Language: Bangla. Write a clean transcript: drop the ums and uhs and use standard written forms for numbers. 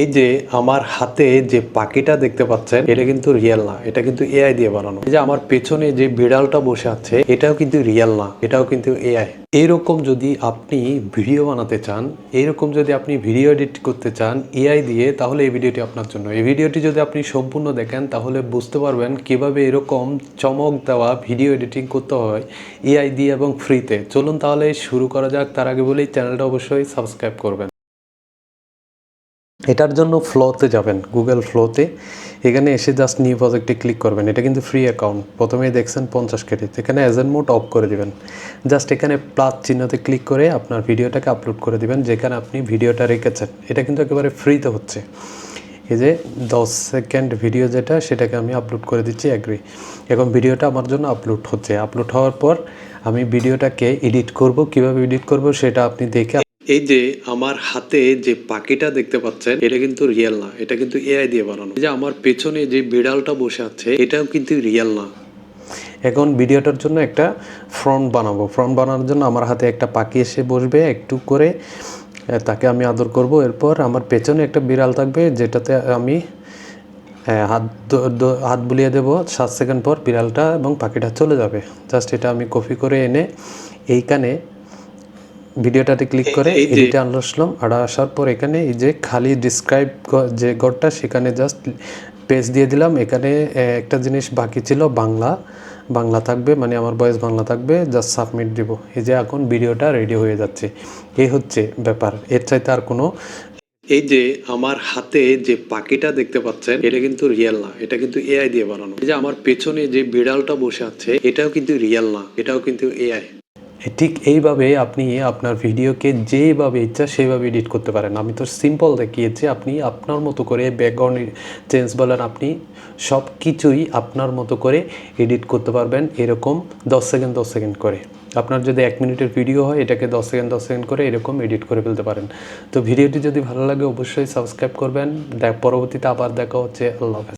এই যে আমার হাতে যে পাখিটা দেখতে পাচ্ছেন, এটা কিন্তু রিয়েল না, এটা কিন্তু এআই দিয়ে বানানো। এই যে আমার পেছনে যে বিড়ালটা বসে আছে, এটাও কিন্তু রিয়েল না, এটাও কিন্তু এআই। এইরকম যদি আপনি ভিডিও বানাতে চান, এইরকম যদি আপনি ভিডিও এডিট করতে চান এআই দিয়ে, তাহলে এই ভিডিওটি আপনার জন্য। এই ভিডিওটি যদি আপনি সম্পূর্ণ দেখেন তাহলে বুঝতে পারবেন কিভাবে এরকম চমক দেওয়া ভিডিও এডিটিং করতে হয় এআই দিয়ে এবং ফ্রিতে। চলুন তাহলে শুরু করা যাক। তার আগে বলেই চ্যানেলটা অবশ্যই সাবস্ক্রাইব করবেন। এটার জন্য ফ্লোতে যাবেন, গুগল ফ্লোতে। এখানে এসে জাস্ট নিউ প্রজেক্টে ক্লিক করবেন। এটা কিন্তু ফ্রি অ্যাকাউন্ট। প্রথমেই দেখছেন 50 ক্রেডিট। এখানে এজেন্ট মোড অফ করে দিবেন। জাস্ট এখানে প্লাস চিহ্নতে ক্লিক করে আপনার ভিডিওটাকে আপলোড করে দিবেন যেখানে আপনি ভিডিওটা রেখেছেন। এটা কিন্তু একেবারে ফ্রিতে হচ্ছে। এই যে 10 সেকেন্ড ভিডিও যেটা, সেটাকে আমি আপলোড করে দিচ্ছি, অ্যাগ্রি। এখন ভিডিওটা আমার জন্য আপলোড হচ্ছে। আপলোড হওয়ার পর আমি ভিডিওটাকে এডিট করব। কিভাবে এডিট করব সেটা আপনি দেখে। এই যে আমার হাতে যে পাখিটা দেখতে পাচ্ছেন, এটা কিন্তু রিয়েল না, এটা কিন্তু এআই দিয়ে বানানো। এই যে আমার পেছনে যে বিড়ালটা বসে আছে, এটাও কিন্তু রিয়েল না। এখন ভিডিওটার জন্য একটা ফ্রন্ট বানাবো। ফ্রন্ট বানানোর জন্য আমার হাতে একটা পাখি এসে বসবে, একটু করে তাকে আমি আদর করব। এরপর আমার পেছনে একটা বিড়াল থাকবে যেটাতে আমি হাত বুলিয়ে দেবো। 7 সেকেন্ড পর বিড়ালটা এবং পাখিটা চলে যাবে। জাস্ট এটা আমি কপি করে এনে এইখানে ভিডিওটাতে ক্লিক করে এডিটে আসলাম। আর আসার পর এখানে এই যে খালি ডিসক্রাইব যে ঘরটা, সেখানে জাস্ট পেজ দিয়ে দিলাম। এখানে একটা জিনিস বাকি ছিল, বাংলা থাকবে, মানে আমার ভয়েস বাংলা থাকবে। জাস্ট সাবমিট দিব। এই যে এখন ভিডিওটা রেডি হয়ে যাচ্ছে। এই হচ্ছে ব্যাপার, এর চাইতে আর কোনো। এই যে আমার হাতে যে পাখিটা দেখতে পাচ্ছেন, এটা কিন্তু রিয়েল না, এটা কিন্তু এআই দিয়ে বানানো। এই যে আমার পেছনে যে বিড়ালটা বসে আছে, এটাও কিন্তু রিয়েল না, এটাও কিন্তু এআই। ঠিক এইভাবে আপনি আপনার ভিডিওকে যেভাবে ইচ্ছা সেভাবে এডিট করতে পারেন। আমি তো সিম্পল দেখিয়েছি, আপনি আপনার মতো করে ব্যাকগ্রাউন্ড চেঞ্জ বলেন, আপনি সব কিছুই আপনার মতো করে এডিট করতে পারবেন। এরকম 10 সেকেন্ড 10 সেকেন্ড করে। আপনার যদি 1 মিনিটের ভিডিও হয়, এটাকে 10 সেকেন্ড 10 সেকেন্ড করে এরকম এডিট করে ফেলতে পারেন। তো ভিডিওটি যদি ভালো লাগে অবশ্যই সাবস্ক্রাইব করবেন। পরবর্তীতে আবার দেখা হচ্ছে। আল্লাহ হাফেজ।